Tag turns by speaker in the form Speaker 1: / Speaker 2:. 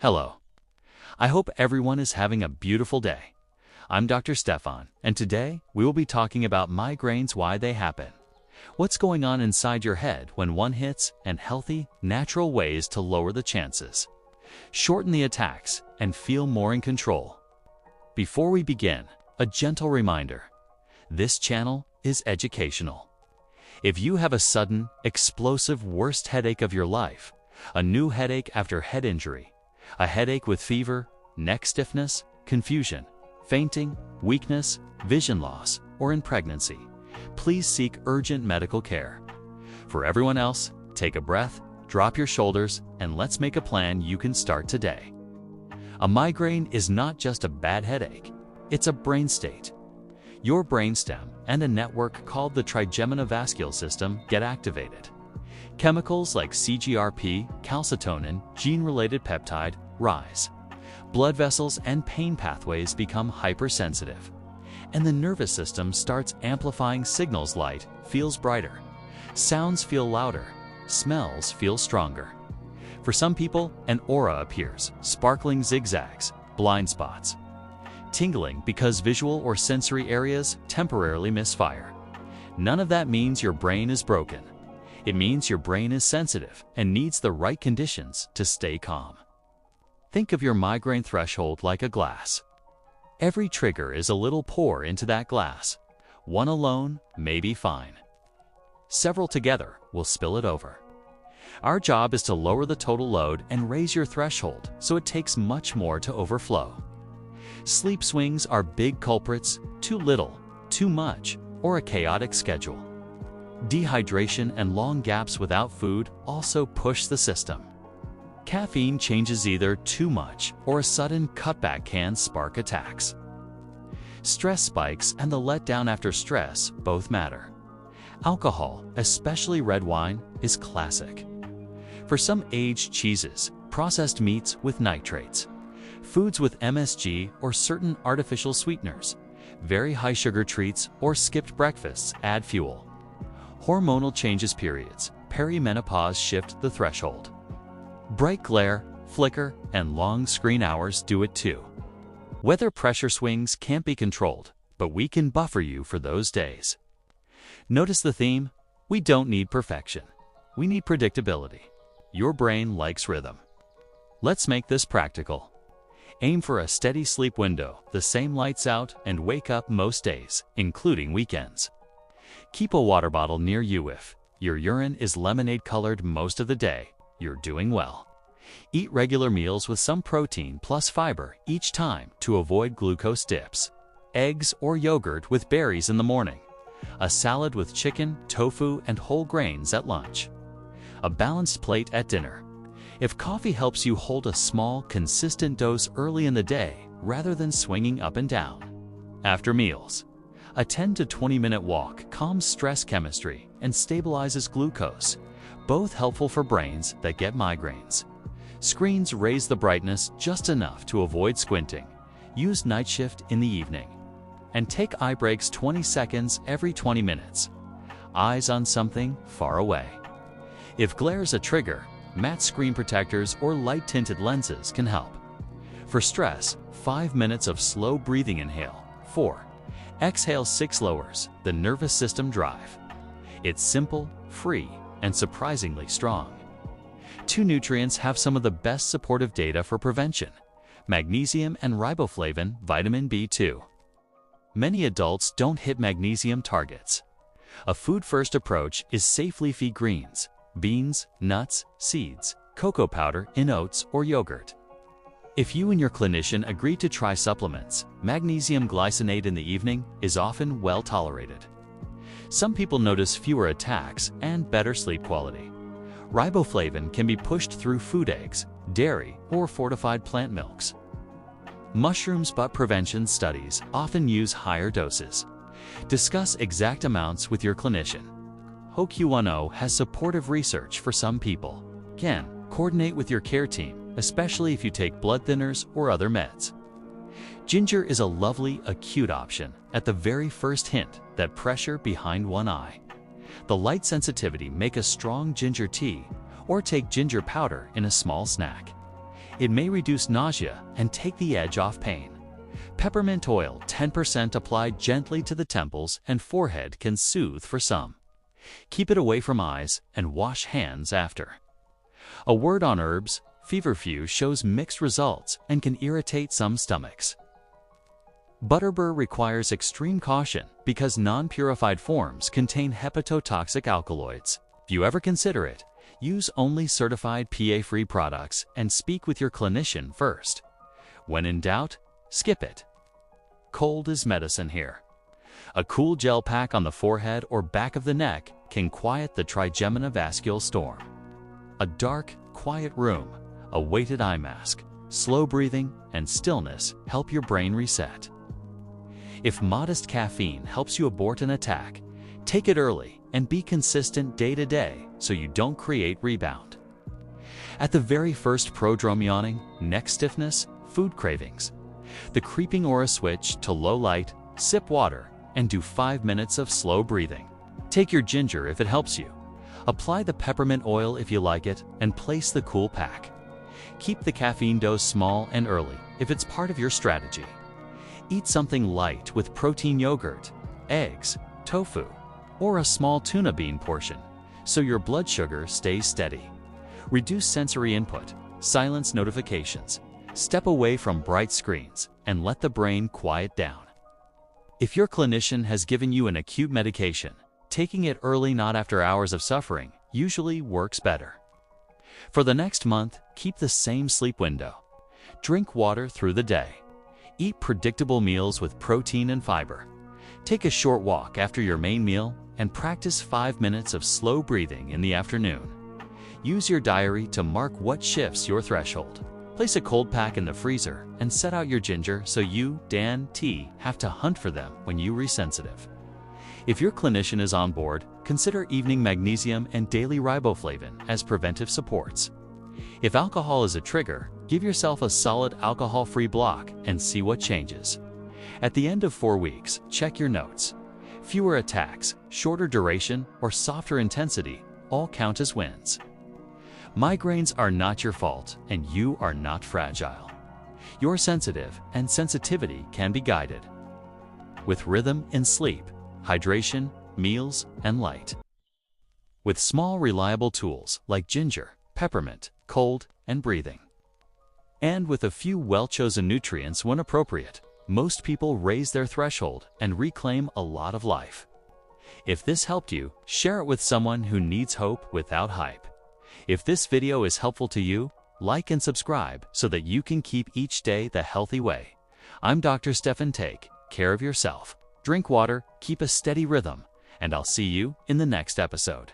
Speaker 1: Hello. I hope everyone is having a beautiful day. I'm Dr. Stefan, and today we will be talking about migraines, why they happen, what's going on inside your head when one hits, and healthy, natural ways to lower the chances, shorten the attacks, and feel more in control. Before we begin, a gentle reminder. This channel is educational. If you have a sudden, explosive worst headache of your life, a new headache after head injury, a headache with fever, neck stiffness, confusion, fainting, weakness, vision loss, or in pregnancy, please seek urgent medical care. For everyone else, take a breath, drop your shoulders, and let's make a plan you can start today. A migraine is not just a bad headache, it's a brain state. Your brainstem and a network called the trigeminovascular system get activated. Chemicals like CGRP, calcitonin, gene-related peptide rise. Blood vessels and pain pathways become hypersensitive. And the nervous system starts amplifying signals. Light feels brighter. Sounds feel louder. Smells feel stronger. For some people, an aura appears, sparkling zigzags, blind spots. Tingling because visual or sensory areas temporarily misfire. None of that means your brain is broken. It means your brain is sensitive and needs the right conditions to stay calm. Think of your migraine threshold like a glass. Every trigger is a little pour into that glass. One alone may be fine. Several together will spill it over. Our job is to lower the total load and raise your threshold so it takes much more to overflow. Sleep swings are big culprits, too little, too much, or a chaotic schedule. Dehydration and long gaps without food also push the system. Caffeine changes either too much or a sudden cutback can spark attacks. Stress spikes and the letdown after stress both matter. Alcohol, especially red wine, is classic. For some aged cheeses, processed meats with nitrates, foods with MSG or certain artificial sweeteners, very high sugar treats or skipped breakfasts add fuel. Hormonal changes, periods, perimenopause shift the threshold. Bright glare, flicker, and long screen hours do it too. Weather pressure swings can't be controlled, but we can buffer you for those days. Notice the theme? We don't need perfection. We need predictability. Your brain likes rhythm. Let's make this practical. Aim for a steady sleep window, the same lights out, and wake up most days, including weekends. Keep a water bottle near you. If your urine is lemonade colored most of the day, you're doing well. Eat regular meals with some protein plus fiber each time to avoid glucose dips. Eggs or yogurt with berries in the morning. A salad with chicken, tofu, and whole grains at lunch. A balanced plate at dinner. If coffee helps you, hold a small, consistent dose early in the day rather than swinging up and down. After meals, a 10 to 20-minute walk calms stress chemistry and stabilizes glucose, both helpful for brains that get migraines. Screens raise the brightness just enough to avoid squinting. Use night shift in the evening. And take eye breaks 20 seconds every 20 minutes. Eyes on something far away. If glare's a trigger, matte screen protectors or light-tinted lenses can help. For stress, 5 minutes of slow breathing. Inhale 4. Exhale 6 lowers the nervous system drive. It's simple, free, and surprisingly strong. 2 nutrients have some of the best supportive data for prevention: magnesium and riboflavin, vitamin B2. Many adults don't hit magnesium targets. A food-first approach is safe leafy greens, beans, nuts, seeds, cocoa powder in oats or yogurt. If you and your clinician agree to try supplements, magnesium glycinate in the evening is often well tolerated. Some people notice fewer attacks and better sleep quality. Riboflavin can be pushed through food, eggs, dairy, or fortified plant milks. Mushrooms, but prevention studies often use higher doses. Discuss exact amounts with your clinician. HOQ10 has supportive research for some people. Again, coordinate with your care team, especially if you take blood thinners or other meds. Ginger is a lovely, acute option at the very first hint that pressure behind one eye. The light sensitivity, make a strong ginger tea or take ginger powder in a small snack. It may reduce nausea and take the edge off pain. Peppermint oil, 10% applied gently to the temples and forehead, can soothe for some. Keep it away from eyes and wash hands after. A word on herbs: feverfew shows mixed results and can irritate some stomachs. Butterbur requires extreme caution because non-purified forms contain hepatotoxic alkaloids. If you ever consider it, use only certified PA-free products and speak with your clinician first. When in doubt, skip it. Cold is medicine here. A cool gel pack on the forehead or back of the neck can quiet the trigeminovascular storm. A dark, quiet room, a weighted eye mask, slow breathing, and stillness help your brain reset. If modest caffeine helps you abort an attack, take it early and be consistent day to day so you don't create rebound. At the very first prodrome: yawning, neck stiffness, food cravings. The creeping aura: switch to low light, sip water, and do 5 minutes of slow breathing. Take your ginger if it helps you. Apply the peppermint oil if you like it, and place the cool pack. Keep the caffeine dose small and early if it's part of your strategy. Eat something light with protein: yogurt, eggs, tofu, or a small tuna bean portion so your blood sugar stays steady. Reduce sensory input, silence notifications, step away from bright screens, and let the brain quiet down. If your clinician has given you an acute medication, taking it early, not after hours of suffering, usually works better. For the next month, keep the same sleep window. Drink water through the day. Eat predictable meals with protein and fiber. Take a short walk after your main meal and practice 5 minutes of slow breathing in the afternoon. Use your diary to mark what shifts your threshold. Place a cold pack in the freezer and set out your ginger so you, Dan, T, have to hunt for them when you're sensitive. If your clinician is on board, consider evening magnesium and daily riboflavin as preventive supports. If alcohol is a trigger, give yourself a solid alcohol-free block and see what changes. At the end of 4 weeks, check your notes. Fewer attacks, shorter duration, or softer intensity all count as wins. Migraines are not your fault, and you are not fragile. You're sensitive, and sensitivity can be guided. With rhythm in sleep, hydration, meals, and light. With small, reliable tools like ginger, peppermint, cold, and breathing. And with a few well-chosen nutrients when appropriate, most people raise their threshold and reclaim a lot of life. If this helped you, share it with someone who needs hope without hype. If this video is helpful to you, like and subscribe so that you can keep each day the healthy way. I'm Dr. Stefan. Take care of yourself. Drink water, keep a steady rhythm, and I'll see you in the next episode.